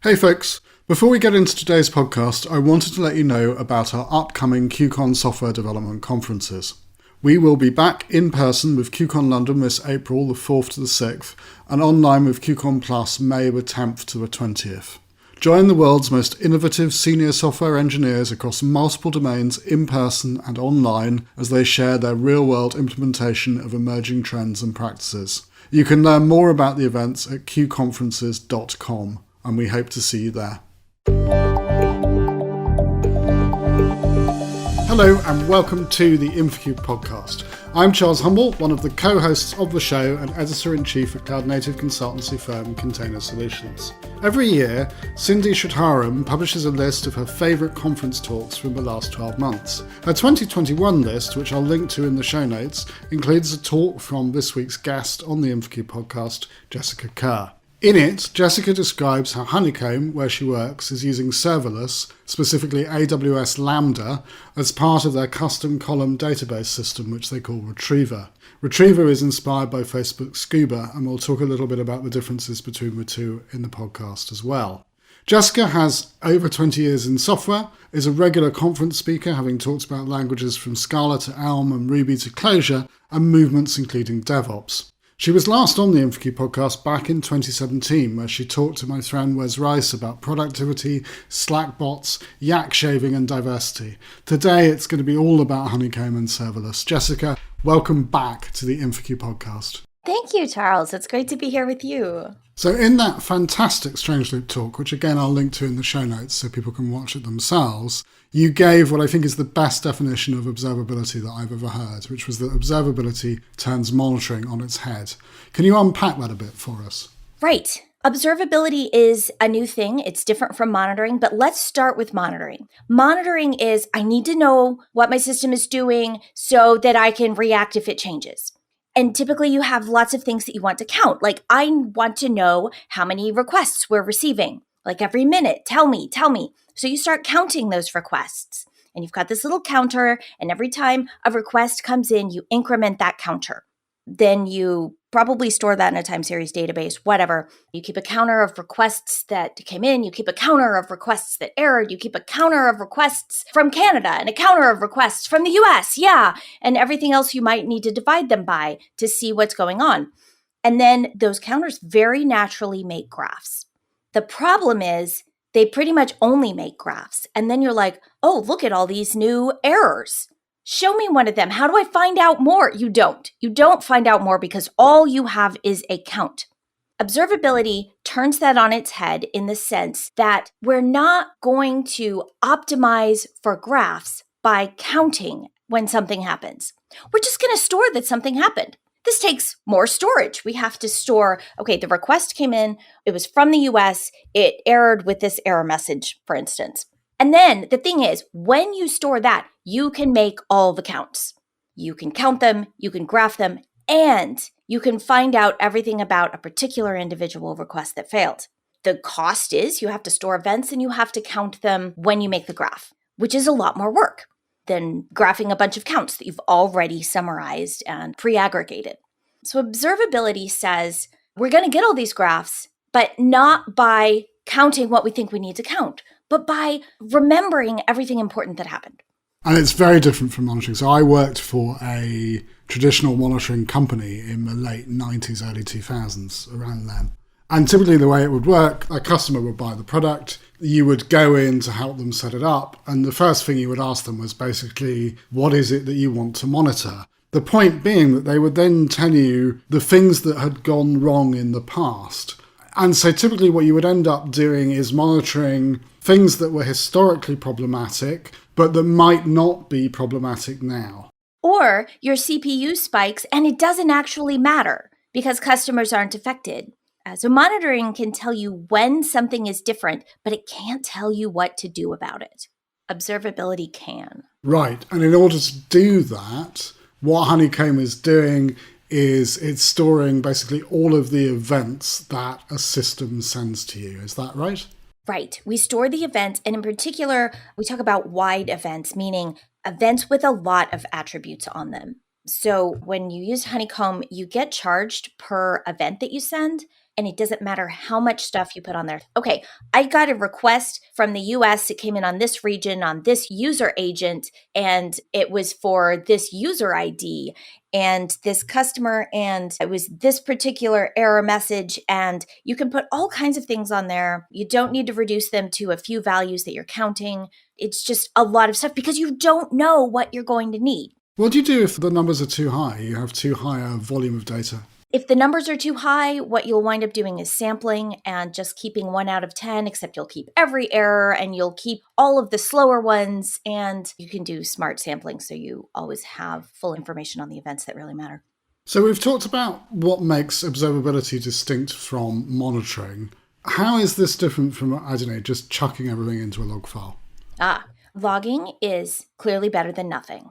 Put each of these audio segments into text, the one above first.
Hey folks, before we get into today's podcast, I wanted to let you know about our upcoming QCon software development conferences. We will be back in person with QCon London this April the 4th to the 6th and online with QCon Plus May the 10th to the 20th. Join the world's most innovative senior software engineers across multiple domains in person and online as they share their real-world implementation of emerging trends and practices. You can learn more about the events at qconferences.com, and we hope to see you there. Hello and welcome to the InfoQ podcast. I'm Charles Humble, one of the co-hosts of the show and editor-in-chief at cloud-native consultancy firm Container Solutions. Every year, Cindy Sridharan publishes a list of her favourite conference talks from the last 12 months. Her 2021 list, which I'll link to in the show notes, includes a talk from this week's guest on the InfoQ podcast, Jessica Kerr. In it, Jessica describes how Honeycomb, where she works, is using serverless, specifically AWS Lambda, as part of their custom column database system, which they call Retriever. Retriever is inspired by Facebook's Scuba, and we'll talk a little bit about the differences between the two in the podcast as well. Jessica has over 20 years in software, is a regular conference speaker, having talked about languages from Scala to Elm and Ruby to Clojure, and movements including DevOps. She was last on the InfoQ podcast back in 2017, where she talked to my friend Wes Rice about productivity, Slack bots, yak shaving and diversity. Today it's going to be all about Honeycomb and serverless. Jessica, welcome back to the InfoQ podcast. Thank you, Charles. It's great to be here with you. So in that fantastic Strange Loop talk, which again I'll link to in the show notes so people can watch it themselves, you gave what I think is the best definition of observability that I've ever heard, which was that observability turns monitoring on its head. Can you unpack that a bit for us? Right. Observability is a new thing. It's different from monitoring, but let's start with monitoring. Monitoring is I need to know what my system is doing so that I can react if it changes. And typically you have lots of things that you want to count. Like I want to know how many requests we're receiving. Like every minute, tell me. So you start counting those requests. And you've got this little counter, and every time a request comes in, you increment that counter. Then you probably store that in a time series database, whatever. You keep a counter of requests that came in. You keep a counter of requests that errored. You keep a counter of requests from Canada and a counter of requests from the US. Yeah. And everything else you might need to divide them by to see what's going on. And then those counters very naturally make graphs. The problem is they pretty much only make graphs. And then you're like, oh, look at all these new errors. Show me one of them. How do I find out more? You don't. You don't find out more because all you have is a count. Observability turns that on its head in the sense that we're not going to optimize for graphs by counting when something happens. We're just going to store that something happened. This takes more storage. We have to store, okay, the request came in, it was from the US, it errored with this error message, for instance. And then the thing is, when you store that, you can make all the counts. You can count them, you can graph them, and you can find out everything about a particular individual request that failed. The cost is you have to store events and you have to count them when you make the graph, which is a lot more work than graphing a bunch of counts that you've already summarized and pre-aggregated. So observability says we're going to get all these graphs, but not by counting what we think we need to count, but by remembering everything important that happened. And it's very different from monitoring. So I worked for a traditional monitoring company in the late 90s, early 2000s, around then. And typically the way it would work, a customer would buy the product, you would go in to help them set it up, and the first thing you would ask them was basically, what is it that you want to monitor? The point being that they would then tell you the things that had gone wrong in the past. And so typically what you would end up doing is monitoring things that were historically problematic, but that might not be problematic now. Or your CPU spikes and it doesn't actually matter because customers aren't affected. So monitoring can tell you when something is different, but it can't tell you what to do about it. Observability can. Right. And in order to do that, what Honeycomb is doing is it's storing basically all of the events that a system sends to you. Is that right? Right. We store the events, and in particular, we talk about wide events, meaning events with a lot of attributes on them. So when you use Honeycomb, you get charged per event that you send. and it doesn't matter how much stuff you put on there. Okay, I got a request from the US. It came in on this region, on this user agent, and it was for this user ID and this customer, and it was this particular error message. And you can put all kinds of things on there. You don't need to reduce them to a few values that you're counting. It's just a lot of stuff because you don't know what you're going to need. What do you do if the numbers are too high? You have too high a volume of data. If the numbers are too high, what you'll wind up doing is sampling and just keeping 1 out of 10, except you'll keep every error and you'll keep all of the slower ones, and you can do smart sampling so you always have full information on the events that really matter. So we've talked about what makes observability distinct from monitoring. How is this different from, I don't know, just chucking everything into a log file? Logging is clearly better than nothing.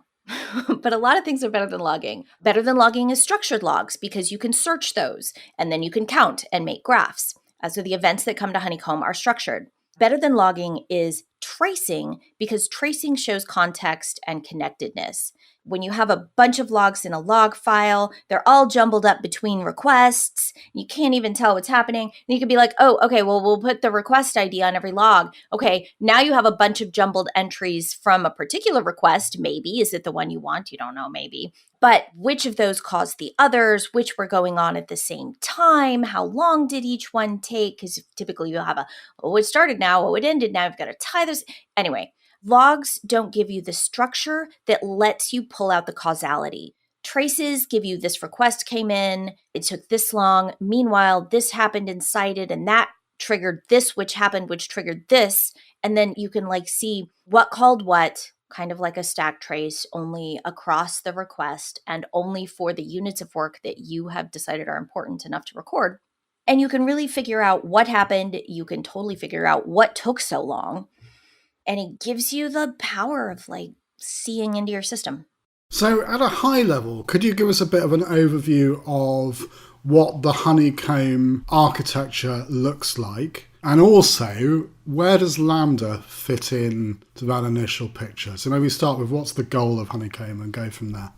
But a lot of things are better than logging. Better than logging is structured logs because you can search those and then you can count and make graphs. So the events that come to Honeycomb are structured. Better than logging is tracing because tracing shows context and connectedness. When you have a bunch of logs in a log file, they're all jumbled up between requests. You can't even tell what's happening. And you could be like, oh, okay, well, we'll put the request ID on every log. Okay, now you have a bunch of jumbled entries from a particular request. Maybe. Is it the one you want? You don't know, maybe. But which of those caused the others? Which were going on at the same time? How long did each one take? Because typically you'll have it started now, it ended now. You've got to tie this. Anyway, logs don't give you the structure that lets you pull out the causality. Traces give you this request came in, it took this long. Meanwhile, this happened inside it, and that triggered this, which happened, which triggered this. And then you can see what called what, kind of like a stack trace, only across the request and only for the units of work that you have decided are important enough to record. And you can really figure out what happened. You can totally figure out what took so long. And it gives you the power of seeing into your system. So at a high level, could you give us a bit of an overview of what the Honeycomb architecture looks like? And also, where does Lambda fit in to that initial picture? So maybe start with what's the goal of Honeycomb and go from there.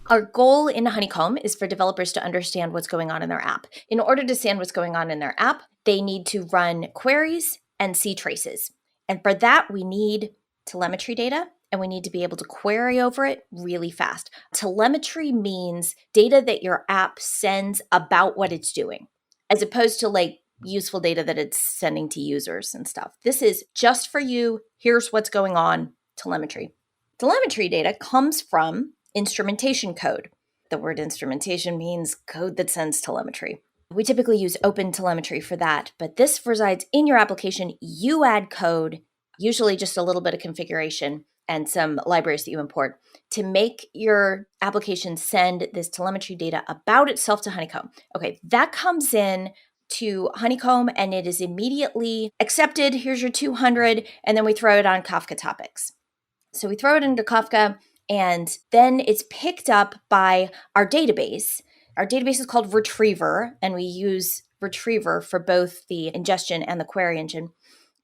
Our goal in Honeycomb is for developers to understand what's going on in their app. In order to understand what's going on in their app, they need to run queries and see traces. And for that, we need telemetry data, and we need to be able to query over it really fast. Telemetry means data that your app sends about what it's doing, as opposed to useful data that it's sending to users and stuff. This is just for you. Here's what's going on. Telemetry. Telemetry data comes from instrumentation code. The word instrumentation means code that sends telemetry. We typically use open telemetry for that, but this resides in your application. You add code, usually just a little bit of configuration and some libraries that you import to make your application send this telemetry data about itself to Honeycomb. Okay, that comes in to Honeycomb and it is immediately accepted. Here's your 200, and then we throw it on Kafka topics. So we throw it into Kafka, and then it's picked up by our database. Our database is called Retriever, and we use Retriever for both the ingestion and the query engine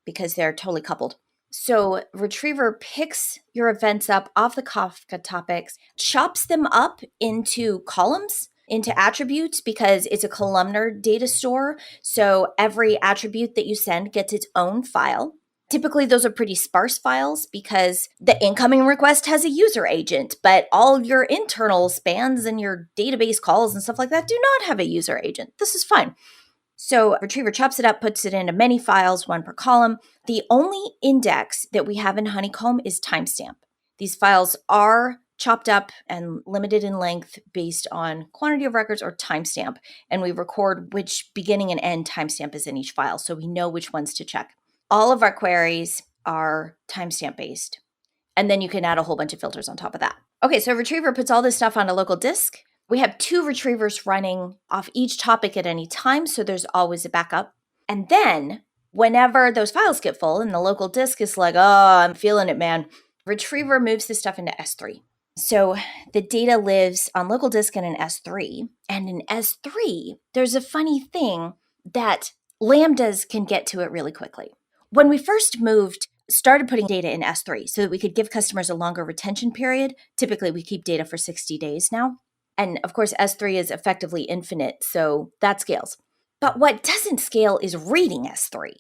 because they're totally coupled. So Retriever picks your events up off the Kafka topics, chops them up into columns, into attributes, because it's a columnar data store. So every attribute that you send gets its own file. Typically, those are pretty sparse files because the incoming request has a user agent, but all your internal spans and your database calls and stuff like that do not have a user agent. This is fine. So Retriever chops it up, puts it into many files, one per column. The only index that we have in Honeycomb is timestamp. These files are chopped up and limited in length based on quantity of records or timestamp, and we record which beginning and end timestamp is in each file, so we know which ones to check. All of our queries are timestamp based. And then you can add a whole bunch of filters on top of that. Okay, so Retriever puts all this stuff on a local disk. We have 2 retrievers running off each topic at any time, so there's always a backup. And then whenever those files get full and the local disk is like, oh, I'm feeling it, man, Retriever moves this stuff into S3. So the data lives on local disk and in S3. And in S3, there's a funny thing that Lambdas can get to it really quickly. When we first started putting data in S3 so that we could give customers a longer retention period, typically we keep data for 60 days now. And of course, S3 is effectively infinite, so that scales. But what doesn't scale is reading S3.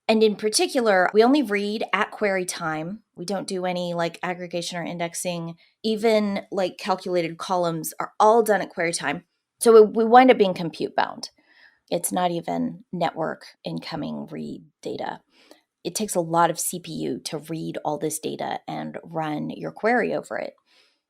And in particular, we only read at query time. We don't do any like aggregation or indexing. Even like calculated columns are all done at query time. So we wind up being compute bound. It's not even network incoming read data. It takes a lot of CPU to read all this data and run your query over it.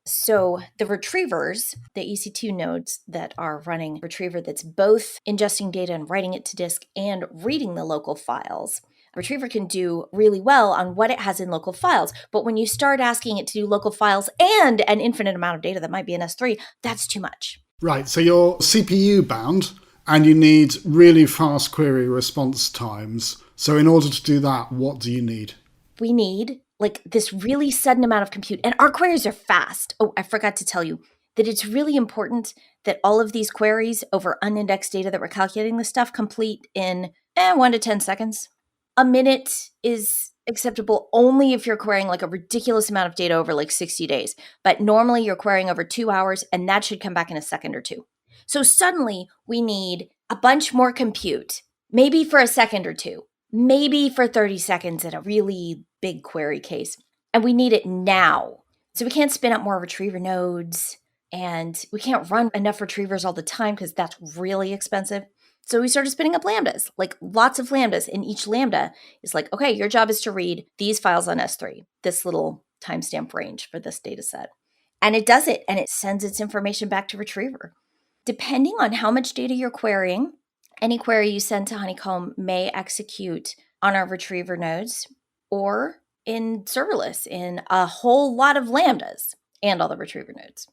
So the retrievers, the EC2 nodes that are running retriever that's both ingesting data and writing it to disk and reading the local files, retriever can do really well on what it has in local files. But when you start asking it to do local files and an infinite amount of data that might be in S3, that's too much. Right, so you're CPU bound and you need really fast query response times. So in order to do that, what do you need? We need like this really sudden amount of compute. And our queries are fast. Oh, I forgot to tell you that it's really important that all of these queries over unindexed data that we're calculating this stuff complete in 1 to 10 seconds. A minute is acceptable only if you're querying like a ridiculous amount of data over like 60 days. But normally you're querying over 2 hours and that should come back in a second or two. So suddenly we need a bunch more compute, maybe for a second or two, maybe for 30 seconds in a really big query case. And we need it now. So we can't spin up more retriever nodes and we can't run enough retrievers all the time because that's really expensive. So we started spinning up Lambdas, like lots of Lambdas. And each Lambda is like, okay, your job is to read these files on S3, this little timestamp range for this data set. And it does it, and it sends its information back to retriever. Depending on how much data you're querying, any query you send to Honeycomb may execute on our retriever nodes or in serverless in a whole lot of Lambdas and all the retriever nodes.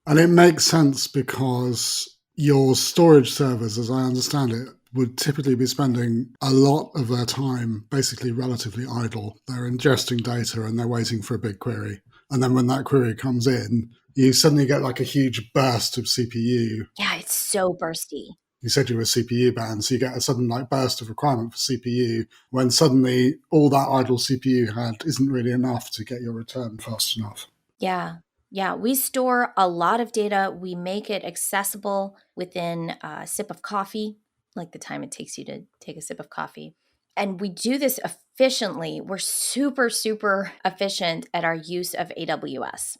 And it makes sense because your storage servers, as I understand it, would typically be spending a lot of their time basically relatively idle. They're ingesting data and they're waiting for a big query. And then when that query comes in, you suddenly get like a huge burst of CPU. Yeah, it's so bursty. You said you were CPU bound, so you get a sudden like burst of requirement for CPU when suddenly all that idle CPU you had isn't really enough to get your return fast enough. Yeah, we store a lot of data. We make it accessible within a sip of coffee, like the time it takes you to take a sip of coffee. And we do this efficiently. We're super, super efficient at our use of AWS.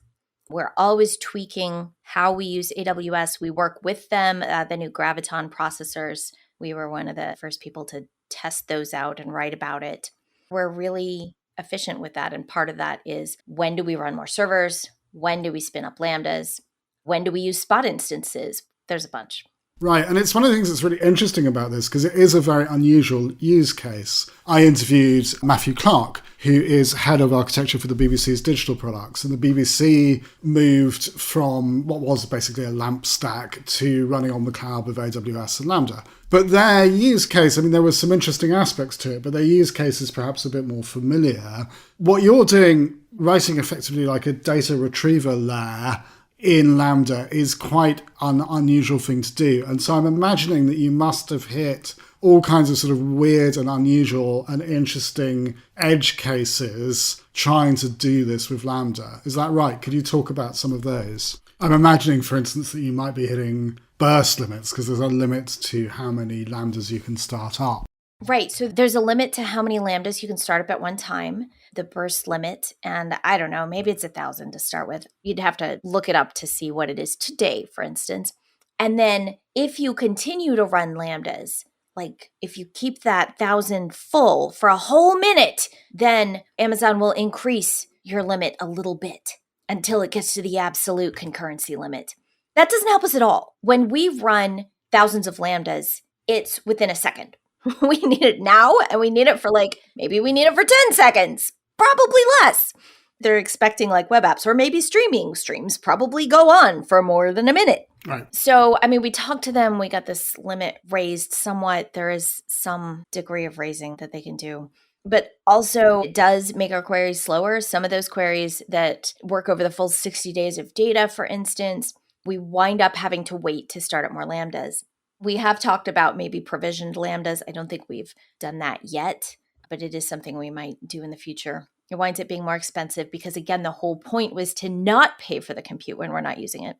We're always tweaking how we use AWS. We work with them, the new Graviton processors. We were one of the first people to test those out and write about it. We're really efficient with that. And part of that is, when do we run more servers? When do we spin up Lambdas? When do we use spot instances? There's a bunch. Right, and it's one of the things that's really interesting about this because it is a very unusual use case. I interviewed Matthew Clark, who is head of architecture for the BBC's digital products, and the BBC moved from what was basically a LAMP stack to running on the cloud with AWS and Lambda. But their use case, I mean, there were some interesting aspects to it, but their use case is perhaps a bit more familiar. What you're doing, writing effectively like a data retriever layer in Lambda, is quite an unusual thing to do. And so I'm imagining that you must have hit all kinds of sort of weird and unusual and interesting edge cases trying to do this with Lambda. Is that right? Could you talk about some of those? I'm imagining, for instance, that you might be hitting burst limits because there's a limit to how many Lambdas you can start up. Right. So there's a limit to how many Lambdas you can start up at one time, the burst limit. And I don't know, maybe it's 1,000 to start with. You'd have to look it up to see what it is today, for instance. And then if you continue to run Lambdas, like if you keep that 1,000 full for a whole minute, then Amazon will increase your limit a little bit until it gets to the absolute concurrency limit. That doesn't help us at all. When we run thousands of Lambdas, it's within a second. We need it now, and we need it for maybe we need it for 10 seconds, probably less. They're expecting like web apps or maybe streaming. Streams probably go on for more than a minute. Right. So, I mean, we talked to them. We got this limit raised somewhat. There is some degree of raising that they can do. But also, it does make our queries slower. Some of those queries that work over the full 60 days of data, for instance, we wind up having to wait to start up more Lambdas. We have talked about maybe provisioned Lambdas. I don't think we've done that yet, but it is something we might do in the future. It winds up being more expensive because, again, the whole point was to not pay for the compute when we're not using it.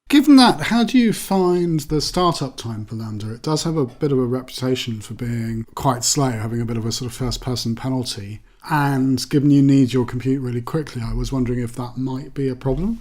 Given that, how do you find the startup time for Lambda? It does have a bit of a reputation for being quite slow, having a bit of a sort of first-person penalty. And given you need your compute really quickly, I was wondering if that might be a problem.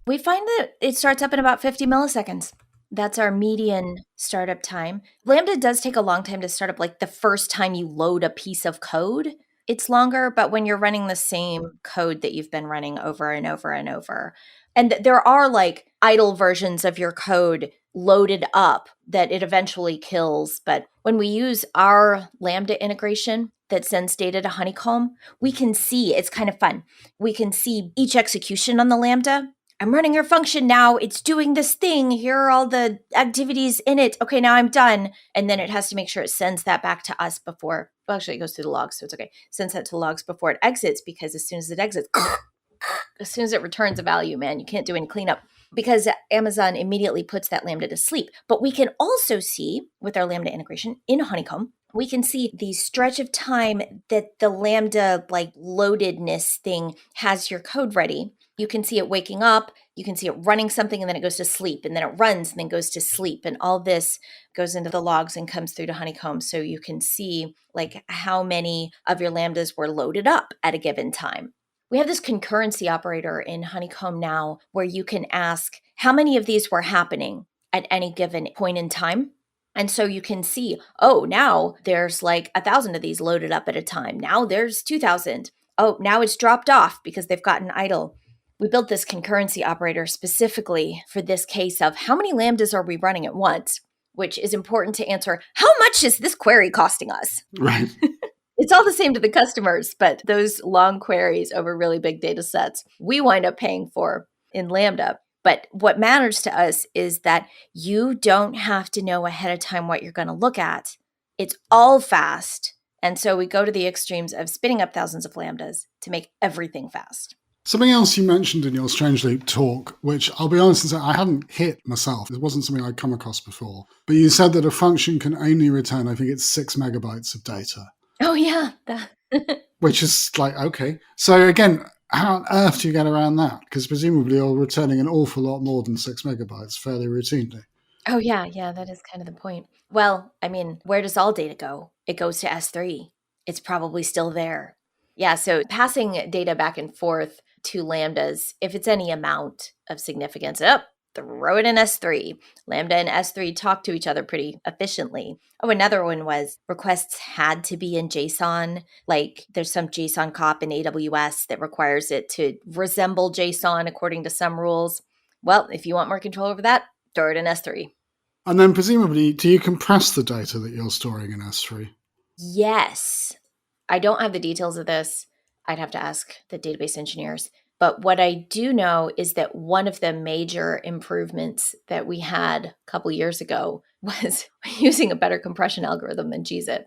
We find that it starts up in about 50 milliseconds. That's our median startup time. Lambda does take a long time to start up. Like the first time you load a piece of code, it's longer, but when you're running the same code that you've been running over and over and over, and there are like idle versions of your code loaded up that it eventually kills. But when we use our Lambda integration that sends data to Honeycomb, we can see, it's kind of fun. We can see each execution on the Lambda. I'm running your function now. It's doing this thing. Here are all the activities in it. Okay, now I'm done. And then it has to make sure it sends that back to us before, well, actually it goes through the logs, so it's okay. Sends that to the logs before it exits, because as soon as it exits, as soon as it returns a value, man, you can't do any cleanup, because Amazon immediately puts that Lambda to sleep. But we can also see with our Lambda integration in Honeycomb, we can see the stretch of time that the Lambda like loadedness thing has your code ready. You can see it waking up, you can see it running something, and then it goes to sleep, and then it runs and then goes to sleep. And all this goes into the logs and comes through to Honeycomb. So you can see like how many of your Lambdas were loaded up at a given time. We have this concurrency operator in Honeycomb now where you can ask how many of these were happening at any given point in time. And so you can see, oh, now there's like 1,000 of these loaded up at a time. Now there's 2,000. Oh, now it's dropped off because they've gotten idle. We built this concurrency operator specifically for this case of how many Lambdas are we running at once, which is important to answer, how much is this query costing us? Right. It's all the same to the customers, but those long queries over really big data sets, we wind up paying for in Lambda. But what matters to us is that you don't have to know ahead of time what you're going to look at. It's all fast. And so we go to the extremes of spinning up thousands of Lambdas to make everything fast. Something else you mentioned in your Strange Loop talk, which I'll be honest and say I hadn't hit myself. It wasn't something I'd come across before. But you said that a function can only return, I think it's 6 megabytes of data. Oh, yeah. Which is like, okay. So again, how on earth do you get around that? Because presumably you're returning an awful lot more than 6 megabytes fairly routinely. Oh, yeah. Yeah, that is kind of the point. Well, I mean, where does all data go? It goes to S3. It's probably still there. Yeah, so passing data back and forth to Lambdas, if it's any amount of significance, throw it in S3. Lambda and S3 talk to each other pretty efficiently. Oh, another one was requests had to be in JSON. Like there's some JSON cop in AWS that requires it to resemble JSON according to some rules. Well, if you want more control over that, throw it in S3. And then presumably, do you compress the data that you're storing in S3? Yes. I don't have the details of this. I'd have to ask the database engineers. But what I do know is that one of the major improvements that we had a couple years ago was using a better compression algorithm than gzip.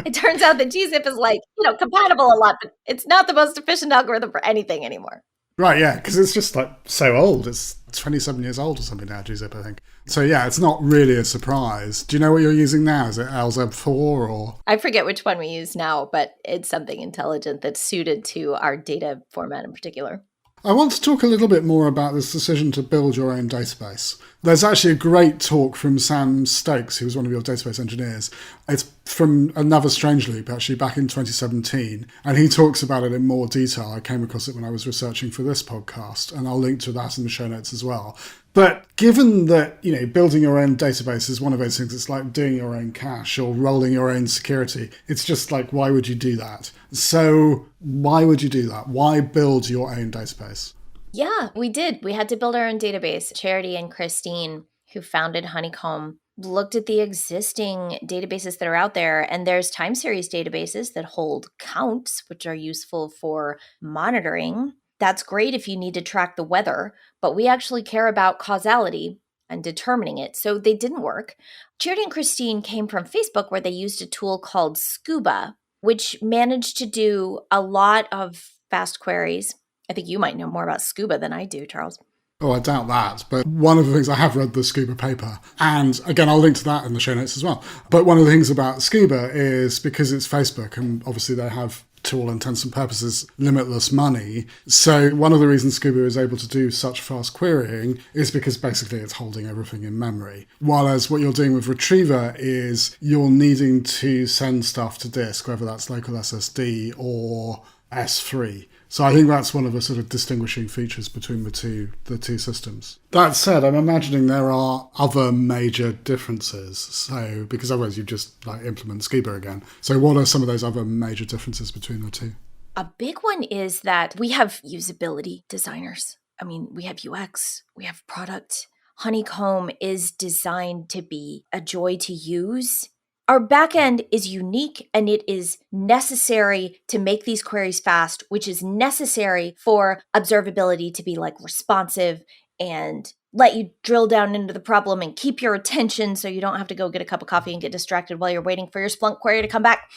It turns out that gzip is like, compatible a lot, but it's not the most efficient algorithm for anything anymore. Right, yeah, because it's just like so old. It's 27 years old or something now, gzip, I think. So yeah, it's not really a surprise. Do you know what you're using now? Is it LZ4 or? I forget which one we use now, but it's something intelligent that's suited to our data format in particular. I want to talk a little bit more about this decision to build your own database. There's actually a great talk from Sam Stokes, who was one of your database engineers. It's from another Strange Loop, actually, back in 2017. And he talks about it in more detail. I came across it when I was researching for this podcast, and I'll link to that in the show notes as well. But given that, building your own database is one of those things, it's like doing your own cache or rolling your own security. It's just like, why would you do that? So why would you do that? Why build your own database? Yeah, we did. We had to build our own database. Charity and Christine, who founded Honeycomb, looked at the existing databases that are out there, and there's time series databases that hold counts, which are useful for monitoring. That's great if you need to track the weather, but we actually care about causality and determining it. So they didn't work. Charity and Christine came from Facebook, where they used a tool called Scuba, which managed to do a lot of fast queries. I think you might know more about Scuba than I do, Charles. Oh, I doubt that. But one of the things, I have read the Scuba paper. And again, I'll link to that in the show notes as well. But one of the things about Scuba is because it's Facebook, and obviously they have to all intents and purposes, limitless money. So one of the reasons Scuba is able to do such fast querying is because basically it's holding everything in memory. Whereas what you're doing with Retriever is you're needing to send stuff to disk, whether that's local SSD or S3. So I think that's one of the sort of distinguishing features between the two systems. That said, I'm imagining there are other major differences. So because otherwise you just implement Scuba again. So what are some of those other major differences between the two? A big one is that we have usability designers. I mean, we have UX, we have product. Honeycomb is designed to be a joy to use. Our backend is unique and it is necessary to make these queries fast, which is necessary for observability to be responsive and let you drill down into the problem and keep your attention so you don't have to go get a cup of coffee and get distracted while you're waiting for your Splunk query to come back.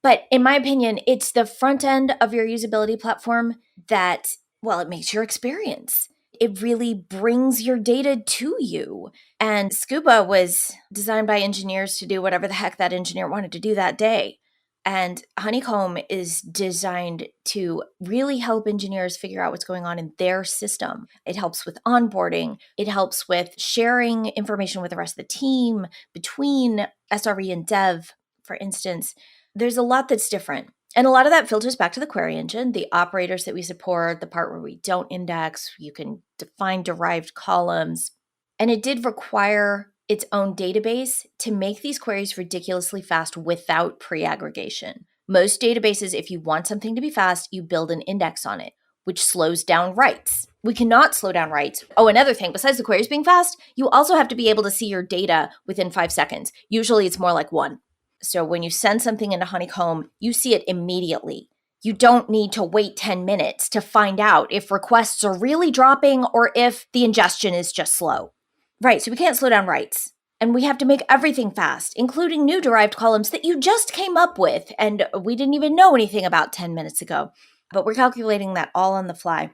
But in my opinion, it's the front end of your usability platform that, it makes your experience. It really brings your data to you. And Scuba was designed by engineers to do whatever the heck that engineer wanted to do that day. And Honeycomb is designed to really help engineers figure out what's going on in their system. It helps with onboarding. It helps with sharing information with the rest of the team between SRE and dev, for instance. There's a lot that's different. And a lot of that filters back to the query engine, the operators that we support, the part where we don't index, you can define derived columns. And it did require its own database to make these queries ridiculously fast without pre-aggregation. Most databases, if you want something to be fast, you build an index on it, which slows down writes. We cannot slow down writes. Oh, another thing, besides the queries being fast, you also have to be able to see your data within 5 seconds. Usually it's more like 1. So when you send something into Honeycomb, you see it immediately. You don't need to wait 10 minutes to find out if requests are really dropping or if the ingestion is just slow. Right, so we can't slow down writes. And we have to make everything fast, including new derived columns that you just came up with and we didn't even know anything about 10 minutes ago. But we're calculating that all on the fly.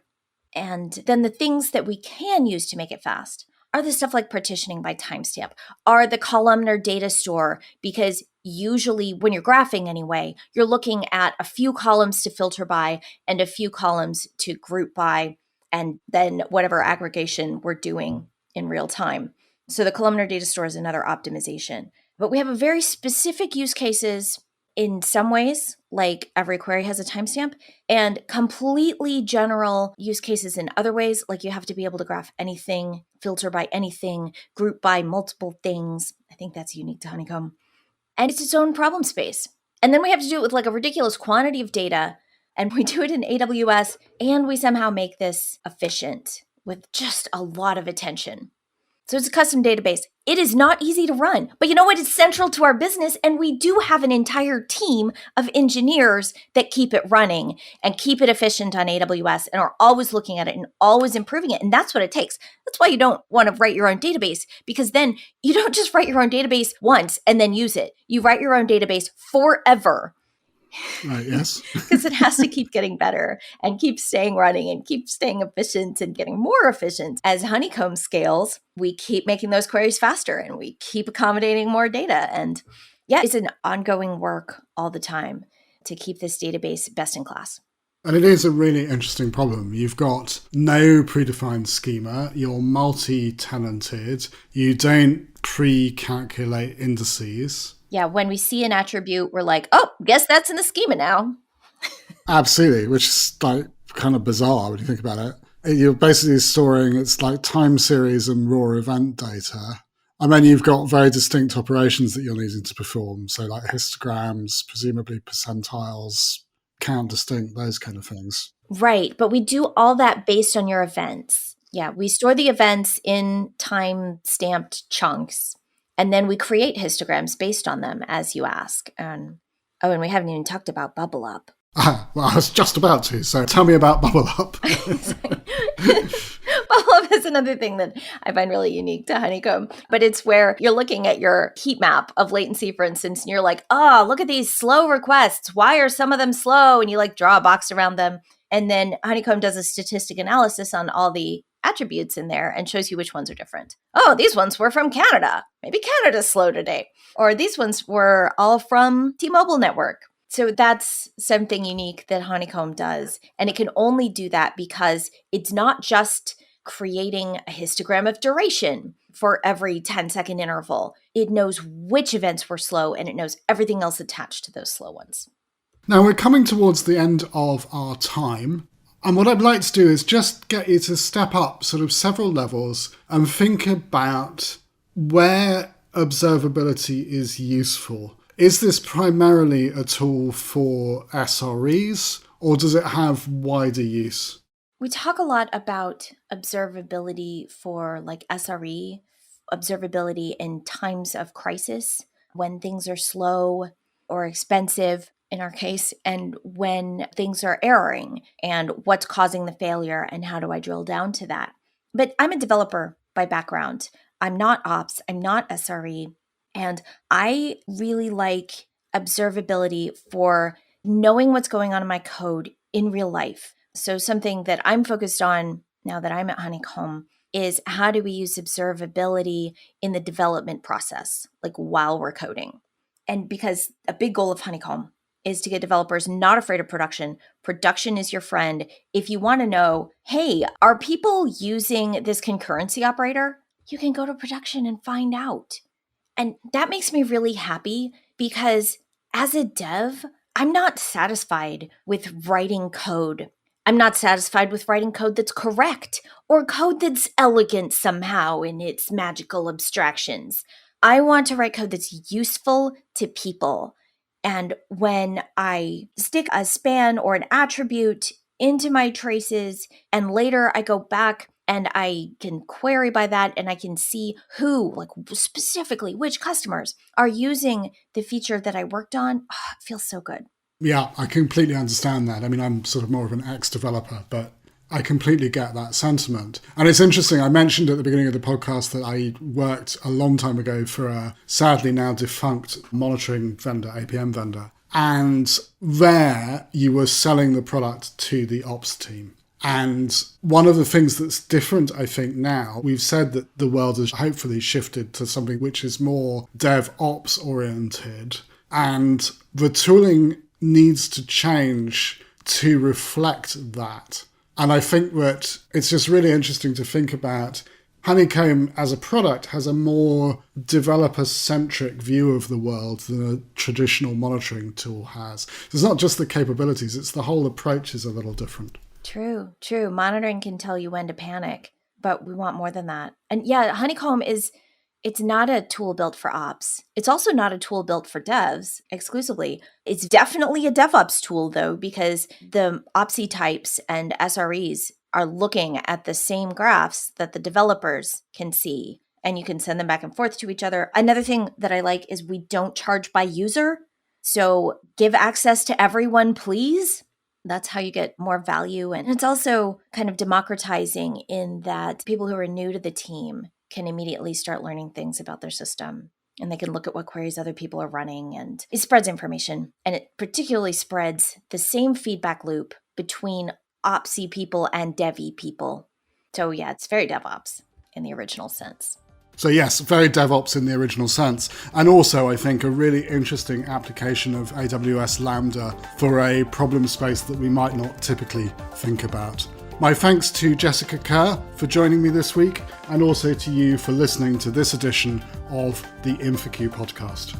And then the things that we can use to make it fast are the stuff like partitioning by timestamp, are the columnar data store, because usually when you're graphing anyway, you're looking at a few columns to filter by and a few columns to group by, and then whatever aggregation we're doing in real time. So the columnar data store is another optimization. But we have a very specific use cases in some ways, like every query has a timestamp, and completely general use cases in other ways, like you have to be able to graph anything, filter by anything, group by multiple things. I think that's unique to Honeycomb. And it's its own problem space. And then we have to do it with a ridiculous quantity of data, and we do it in AWS, and we somehow make this efficient with just a lot of attention. So it's a custom database. It is not easy to run, but you know what? It's central to our business, and we do have an entire team of engineers that keep it running and keep it efficient on AWS and are always looking at it and always improving it. And that's what it takes. That's why you don't want to write your own database, because then you don't just write your own database once and then use it. You write your own database forever. Right, yes. Because it has to keep getting better and keep staying running and keep staying efficient and getting more efficient. As Honeycomb scales, we keep making those queries faster and we keep accommodating more data. And yeah, it's an ongoing work all the time to keep this database best in class. And it is a really interesting problem. You've got no predefined schema. You're multi-tenanted. You don't pre-calculate indices. Yeah, when we see an attribute, we're like, oh, guess that's in the schema now. Absolutely, which is kind of bizarre when you think about it. You're basically storing, it's like time series and raw event data. And then you've got very distinct operations that you're needing to perform. So like histograms, presumably percentiles, count distinct, those kind of things. Right, but we do all that based on your events. Yeah, we store the events in time-stamped chunks. And then we create histograms based on them, as you ask. And we haven't even talked about Bubble Up. Well, I was just about to, so tell me about Bubble Up. Bubble Up is another thing that I find really unique to Honeycomb. But it's where you're looking at your heat map of latency, for instance, and you're like, oh, look at these slow requests. Why are some of them slow? And you draw a box around them. And then Honeycomb does a statistic analysis on all the attributes in there and shows you which ones are different. Oh, these ones were from Canada. Maybe Canada's slow today. Or these ones were all from T-Mobile network. So that's something unique that Honeycomb does. And it can only do that because it's not just creating a histogram of duration for every 10-second interval. It knows which events were slow and it knows everything else attached to those slow ones. Now we're coming towards the end of our time. And what I'd like to do is just get you to step up sort of several levels and think about where observability is useful. Is this primarily a tool for SREs, or does it have wider use? We talk a lot about observability for like SRE, observability in times of crisis, when things are slow or expensive in our case, and when things are erroring and what's causing the failure and how do I drill down to that. But I'm a developer by background. I'm not ops, I'm not SRE. And I really like observability for knowing what's going on in my code in real life. So something that I'm focused on now that I'm at Honeycomb is how do we use observability in the development process, like while we're coding. And because a big goal of Honeycomb is to get developers not afraid of production. Production is your friend. If you want to know, hey, are people using this concurrency operator? You can go to production and find out. And that makes me really happy because as a dev, I'm not satisfied with writing code. I'm not satisfied with writing code that's correct or code that's elegant somehow in its magical abstractions. I want to write code that's useful to people. And when I stick a span or an attribute into my traces and later I go back and I can query by that and I can see who, like specifically which customers are using the feature that I worked on. Oh, it feels so good. Yeah, I completely understand that. I mean, I'm sort of more of an ex-developer, but I completely get that sentiment. And it's interesting, I mentioned at the beginning of the podcast that I worked a long time ago for a sadly now defunct monitoring vendor, APM vendor. And there you were selling the product to the ops team. And one of the things that's different, I think, now, we've said that the world has hopefully shifted to something which is more DevOps oriented. And the tooling needs to change to reflect that. And I think that it's just really interesting to think about Honeycomb as a product has a more developer-centric view of the world than a traditional monitoring tool has. It's not just the capabilities, it's the whole approach is a little different. True. Monitoring can tell you when to panic, but we want more than that. And yeah, Honeycomb it's not a tool built for ops. It's also not a tool built for devs exclusively. It's definitely a DevOps tool though, because the opsy types and SREs are looking at the same graphs that the developers can see, and you can send them back and forth to each other. Another thing that I like is we don't charge by user. So give access to everyone, please. That's how you get more value. And it's also kind of democratizing in that people who are new to the team can immediately start learning things about their system. And they can look at what queries other people are running. And it spreads information. And it particularly spreads the same feedback loop between opsy people and devy people. So yeah, it's very DevOps in the original sense. So yes, very DevOps in the original sense. And also, I think, a really interesting application of AWS Lambda for a problem space that we might not typically think about. My thanks to Jessica Kerr for joining me this week, and also to you for listening to this edition of the InfoQ podcast.